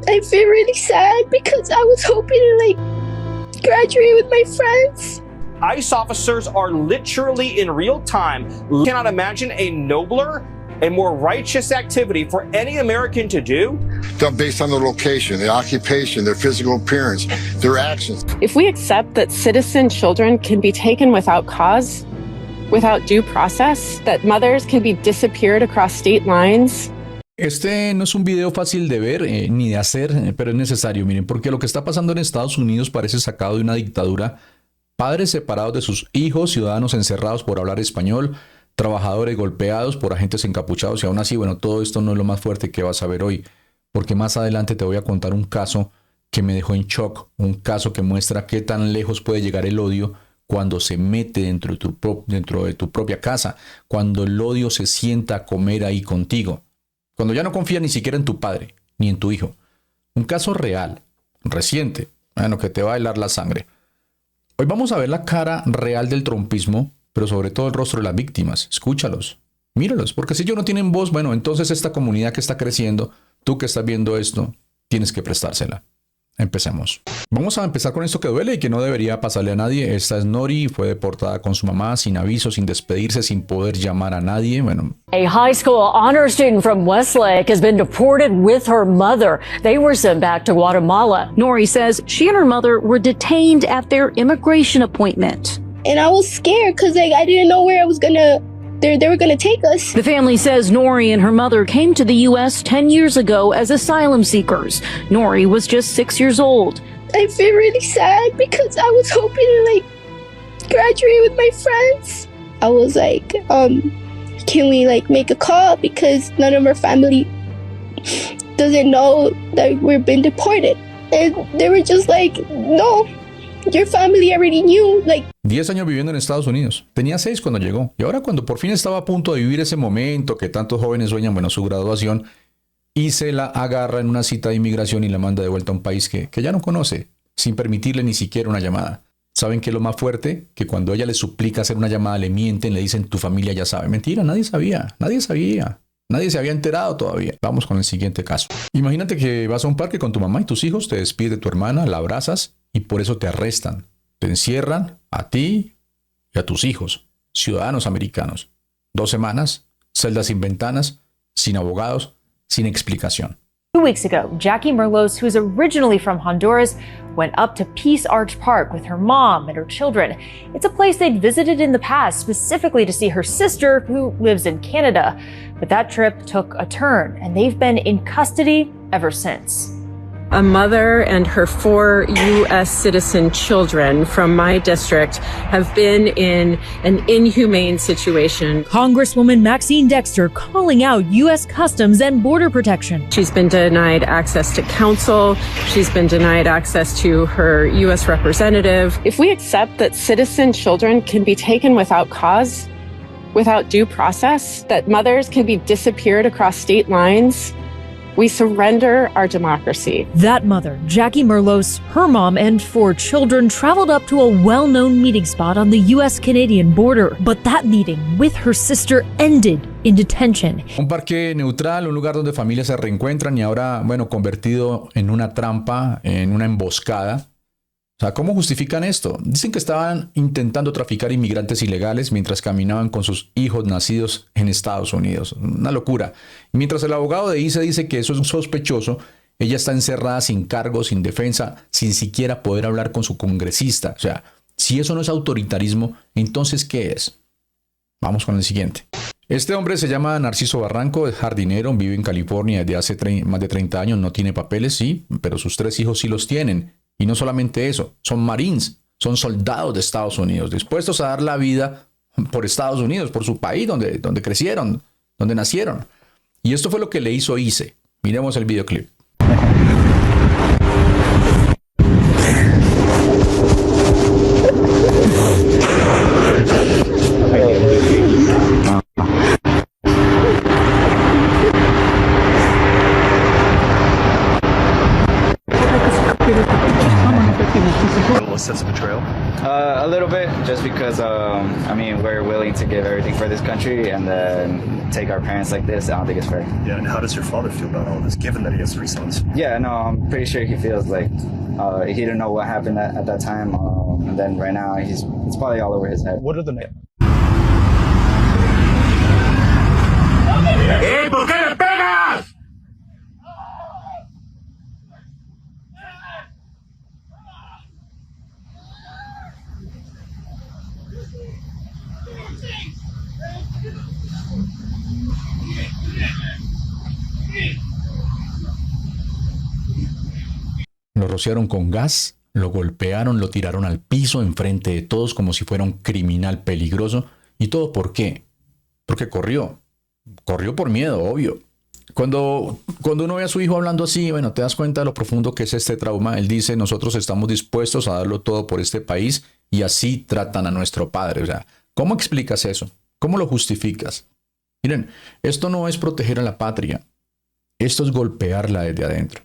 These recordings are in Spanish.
I feel really sad because I was hoping to graduate with my friends. ICE officers are literally in real time. Cannot imagine a nobler and more righteous activity for any American to do. Based on their location, their occupation, their physical appearance, their actions. If we accept that citizen children can be taken without cause, without due process, that mothers can be disappeared across state lines. Este no es un video fácil de ver ni de hacer, pero es necesario, miren, porque lo que está pasando en Estados Unidos parece sacado de una dictadura. Padres separados de sus hijos, ciudadanos encerrados por hablar español, trabajadores golpeados por agentes encapuchados y aún así, bueno, todo esto no es lo más fuerte que vas a ver hoy, porque más adelante te voy a contar un caso que me dejó en shock, un caso que muestra qué tan lejos puede llegar el odio cuando se mete dentro de tu propia casa, cuando el odio se sienta a comer ahí contigo, cuando ya no confías ni siquiera en tu padre, ni en tu hijo. Un caso real, reciente, bueno, que te va a helar la sangre. Hoy vamos a ver la cara real del trumpismo, pero sobre todo el rostro de las víctimas. Escúchalos, míralos, porque si ellos no tienen voz, bueno, entonces esta comunidad que está creciendo, tú que estás viendo esto, tienes que prestársela. Empecemos. Vamos a empezar con esto que duele y que no debería pasarle a nadie. Esta es Nori, fue deportada con su mamá, sin aviso, sin despedirse, sin poder llamar a nadie. Bueno. A high school honor student from Westlake has been deported with her mother. They were sent back to Guatemala. Nori says she and her mother were detained at their immigration appointment. And I was scared because I didn't know where they were gonna take us. The family says Nori and her mother came to the U.S. 10 years ago as asylum seekers. Nori was just 6 years old. I feel really sad because I was hoping to graduate with my friends. I was like, can we make a call because none of our family doesn't know that we've been deported. And they were just like, no. Your family already knew, 10 años viviendo en Estados Unidos. Tenía 6 cuando llegó. Y ahora cuando por fin estaba a punto de vivir ese momento que tantos jóvenes sueñan, bueno, su graduación, y se la agarra en una cita de inmigración y la manda de vuelta a un país que ya no conoce, sin permitirle ni siquiera una llamada. ¿Saben qué es lo más fuerte? Que cuando ella le suplica hacer una llamada, le mienten, le dicen, tu familia ya sabe. Mentira, nadie sabía. Nadie se había enterado todavía. Vamos con el siguiente caso. Imagínate que vas a un parque con tu mamá y tus hijos, te despides de tu hermana, la abrazas y por eso te arrestan. Te encierran a ti y a tus hijos, ciudadanos americanos. 2 semanas, celdas sin ventanas, sin abogados, sin explicación. 2 weeks ago, Jackie Merlos, who's originally from Honduras, went up to Peace Arch Park with her mom and her children. It's a place they'd visited in the past specifically to see her sister, who lives in Canada. But that trip took a turn, and they've been in custody ever since. A mother and her 4 U.S. citizen children from my district have been in an inhumane situation. Congresswoman Maxine Dexter calling out U.S. Customs and Border Protection. She's been denied access to counsel. She's been denied access to her U.S. representative. If we accept that citizen children can be taken without cause, without due process, that mothers can be disappeared across state lines, we surrender our democracy. That mother, Jackie Merlos, her mom, and 4 children traveled up to a well-known meeting spot on the U.S.-Canadian border. But that meeting with her sister ended in detention. Un parque neutral, un lugar donde familias se reencuentran y ahora, bueno, convertido en una trampa, en una emboscada. O sea, ¿cómo justifican esto? Dicen que estaban intentando traficar inmigrantes ilegales mientras caminaban con sus hijos nacidos en Estados Unidos. Una locura. Y mientras el abogado de ICE dice que eso es un sospechoso, ella está encerrada sin cargo, sin defensa, sin siquiera poder hablar con su congresista. O sea, si eso no es autoritarismo, entonces ¿qué es? Vamos con el siguiente. Este hombre se llama Narciso Barranco, es jardinero, vive en California desde hace más de 30 años, no tiene papeles, sí, pero sus 3 hijos sí los tienen. Y no solamente eso, son Marines, son soldados de Estados Unidos, dispuestos a dar la vida por Estados Unidos, por su país donde crecieron, donde nacieron. Y esto fue lo que le hizo ICE. Miremos el videoclip. Sense of betrayal. A little bit, just because, I mean, we're willing to give everything for this country and then take our parents like this. I don't think it's fair. Yeah, and how does your father feel about all this, given that he has 3 sons? Yeah, no, I'm pretty sure he feels like he didn't know what happened at that time. And then right now, it's probably all over his head. What are the names? ¡Ey, por qué le pegas! Lo rociaron con gas, lo golpearon, lo tiraron al piso enfrente de todos como si fuera un criminal peligroso. ¿Y todo por qué? Porque corrió. Corrió por miedo, obvio. Cuando uno ve a su hijo hablando así, bueno, te das cuenta de lo profundo que es este trauma. Él dice, nosotros estamos dispuestos a darlo todo por este país y así tratan a nuestro padre. O sea, ¿cómo explicas eso? ¿Cómo lo justificas? Miren, esto no es proteger a la patria. Esto es golpearla desde adentro.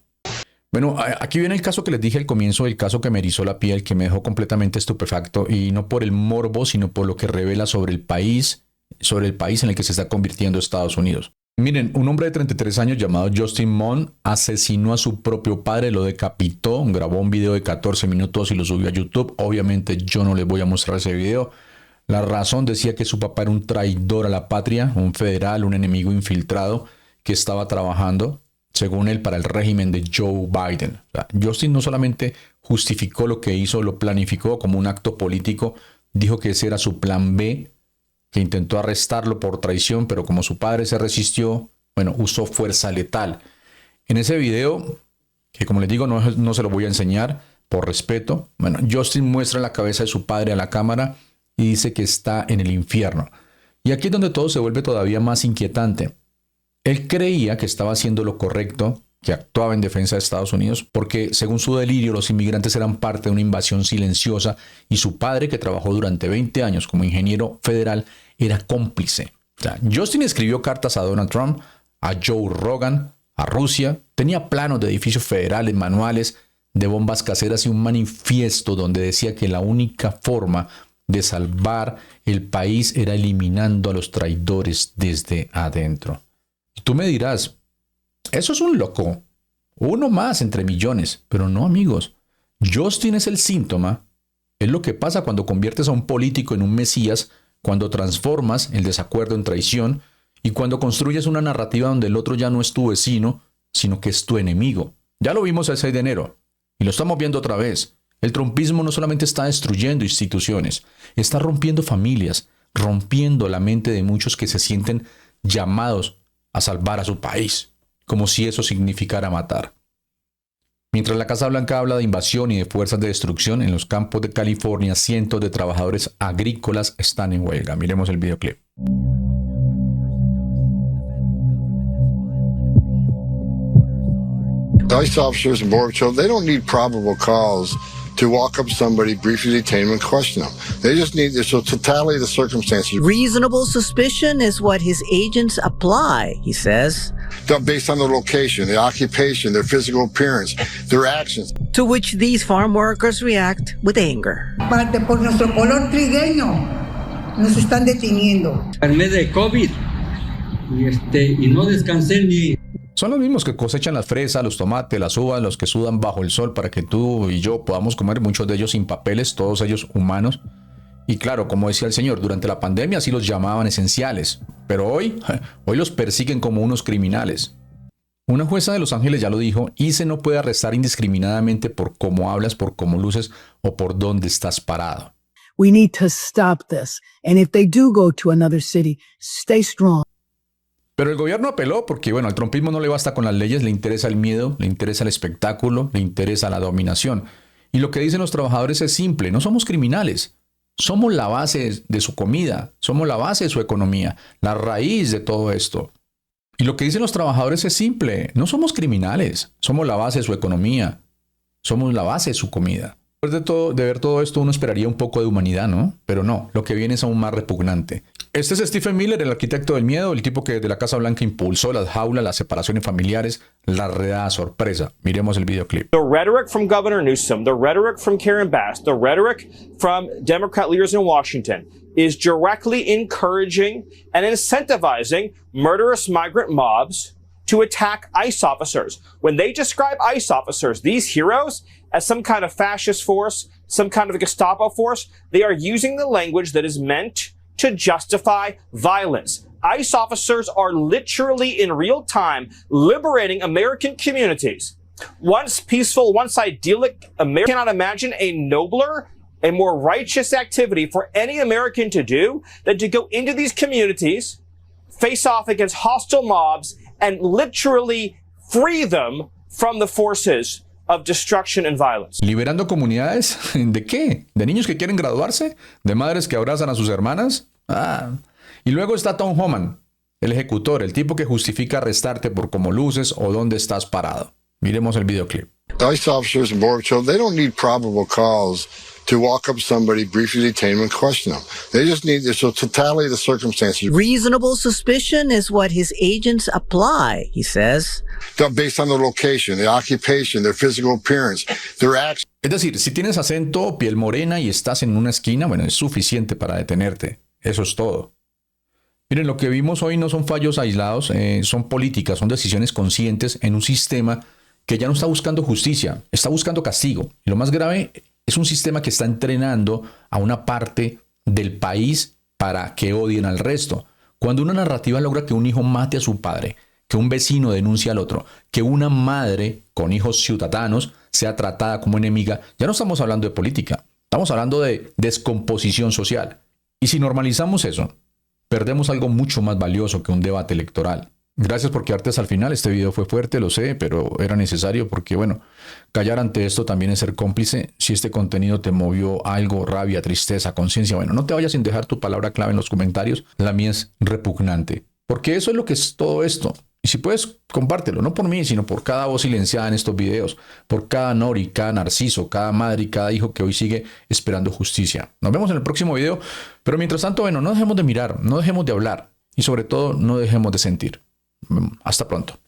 Bueno, aquí viene el caso que les dije al comienzo, el caso que me erizó la piel, que me dejó completamente estupefacto, y no por el morbo, sino por lo que revela sobre el país en el que se está convirtiendo Estados Unidos. Miren, un hombre de 33 años llamado Justin Mond asesinó a su propio padre, lo decapitó, grabó un video de 14 minutos y lo subió a YouTube. Obviamente yo no les voy a mostrar ese video. La razón decía que su papá era un traidor a la patria, un federal, un enemigo infiltrado que estaba trabajando, según él, para el régimen de Joe Biden. O sea, Justin no solamente justificó lo que hizo, lo planificó como un acto político, dijo que ese era su plan B, que intentó arrestarlo por traición, pero como su padre se resistió, bueno, usó fuerza letal. En ese video, que como les digo, no se lo voy a enseñar por respeto, bueno, Justin muestra la cabeza de su padre a la cámara y dice que está en el infierno. Y aquí es donde todo se vuelve todavía más inquietante. Él creía que estaba haciendo lo correcto, que actuaba en defensa de Estados Unidos, porque según su delirio los inmigrantes eran parte de una invasión silenciosa y su padre, que trabajó durante 20 años como ingeniero federal, era cómplice. O sea, Justin escribió cartas a Donald Trump, a Joe Rogan, a Rusia, tenía planos de edificios federales, manuales de bombas caseras y un manifiesto donde decía que la única forma de salvar el país era eliminando a los traidores desde adentro. Y tú me dirás, eso es un loco, uno más entre millones, pero no, amigos. Justin es el síntoma, es lo que pasa cuando conviertes a un político en un mesías, cuando transformas el desacuerdo en traición y cuando construyes una narrativa donde el otro ya no es tu vecino, sino que es tu enemigo. Ya lo vimos el 6 de enero y lo estamos viendo otra vez. El trumpismo no solamente está destruyendo instituciones, está rompiendo familias, rompiendo la mente de muchos que se sienten llamados a salvar a su país, como si eso significara matar. Mientras la Casa Blanca habla de invasión y de fuerzas de destrucción, en los campos de California cientos de trabajadores agrícolas están en huelga. Miremos el videoclip. ICE officers and Border Patrol, they don't need probable cause to walk up to somebody, briefly detain them, and question them. They just need the totality of the circumstances. Reasonable suspicion is what his agents apply, he says. Based on their location, their occupation, their physical appearance, their actions. To which these farm workers react with anger. Parte por nuestro color trigueño, nos están deteniendo. Enfermé de COVID y no descansé ni... Son los mismos que cosechan las fresas, los tomates, las uvas, los que sudan bajo el sol para que tú y yo podamos comer, muchos de ellos sin papeles, todos ellos humanos. Y claro, como decía el Señor, durante la pandemia sí los llamaban esenciales, pero hoy los persiguen como unos criminales. Una jueza de Los Ángeles ya lo dijo, ICE no puede arrestar indiscriminadamente por cómo hablas, por cómo luces o por dónde estás parado. We need to stop this, and if they do go to another city, stay strong. Pero el gobierno apeló porque, bueno, al trumpismo no le basta con las leyes, le interesa el miedo, le interesa el espectáculo, le interesa la dominación. Y lo que dicen los trabajadores es simple, no somos criminales. Somos la base de su comida, somos la base de su economía, la raíz de todo esto. Y lo que dicen los trabajadores es simple, no somos criminales, somos la base de su economía, somos la base de su comida. Después de ver todo esto uno esperaría un poco de humanidad, ¿no? Pero no, lo que viene es aún más repugnante. Este es Stephen Miller, el arquitecto del miedo, el tipo que desde la Casa Blanca impulsó las jaulas, las separaciones familiares, la redada sorpresa. Miremos el videoclip. The rhetoric from Governor Newsom, the rhetoric from Karen Bass, the rhetoric from Democrat leaders in Washington is directly encouraging and incentivizing murderous migrant mobs to attack ICE officers. When they describe ICE officers, these heroes, as some kind of fascist force, some kind of Gestapo force, they are using the language that is meant to justify violence. ICE officers are literally in real time liberating American communities. Once peaceful, once idyllic, America cannot imagine a nobler, a more righteous activity for any American to do than to go into these communities, face off against hostile mobs, and literally free them from the forces of destruction and violence. ¿Liberando comunidades? ¿De qué? ¿De niños que quieren graduarse? ¿De madres que abrazan a sus hermanas? Y luego está Tom Homan, el ejecutor, el tipo que justifica arrestarte por cómo luces o dónde estás parado. Miremos el videoclip. ICE officers and Border Patrol, they don't need probable cause to walk up somebody, briefly detain them, and question them. They just need the totality of the circumstances. Reasonable suspicion is what his agents apply, he says. Based on their location, their occupation, their physical appearance, their actions. Es decir, si tienes acento, piel morena y estás en una esquina, bueno, es suficiente para detenerte. Eso es todo. Miren, lo que vimos hoy no son fallos aislados, son políticas, son decisiones conscientes en un sistema que ya no está buscando justicia, está buscando castigo. Y lo más grave, es un sistema que está entrenando a una parte del país para que odien al resto. Cuando una narrativa logra que un hijo mate a su padre, que un vecino denuncie al otro, que una madre con hijos ciudadanos sea tratada como enemiga, ya no estamos hablando de política, estamos hablando de descomposición social. Y si normalizamos eso, perdemos algo mucho más valioso que un debate electoral. Gracias por quedarte hasta el final. Este video fue fuerte, lo sé, pero era necesario porque, bueno, callar ante esto también es ser cómplice. Si este contenido te movió algo, rabia, tristeza, conciencia, bueno, no te vayas sin dejar tu palabra clave en los comentarios. La mía es repugnante. Porque eso es lo que es todo esto. Y si puedes, compártelo, no por mí, sino por cada voz silenciada en estos videos, por cada Nori, cada Narciso, cada madre y cada hijo que hoy sigue esperando justicia. Nos vemos en el próximo video, pero mientras tanto, bueno, no dejemos de mirar, no dejemos de hablar y sobre todo no dejemos de sentir. Hasta pronto.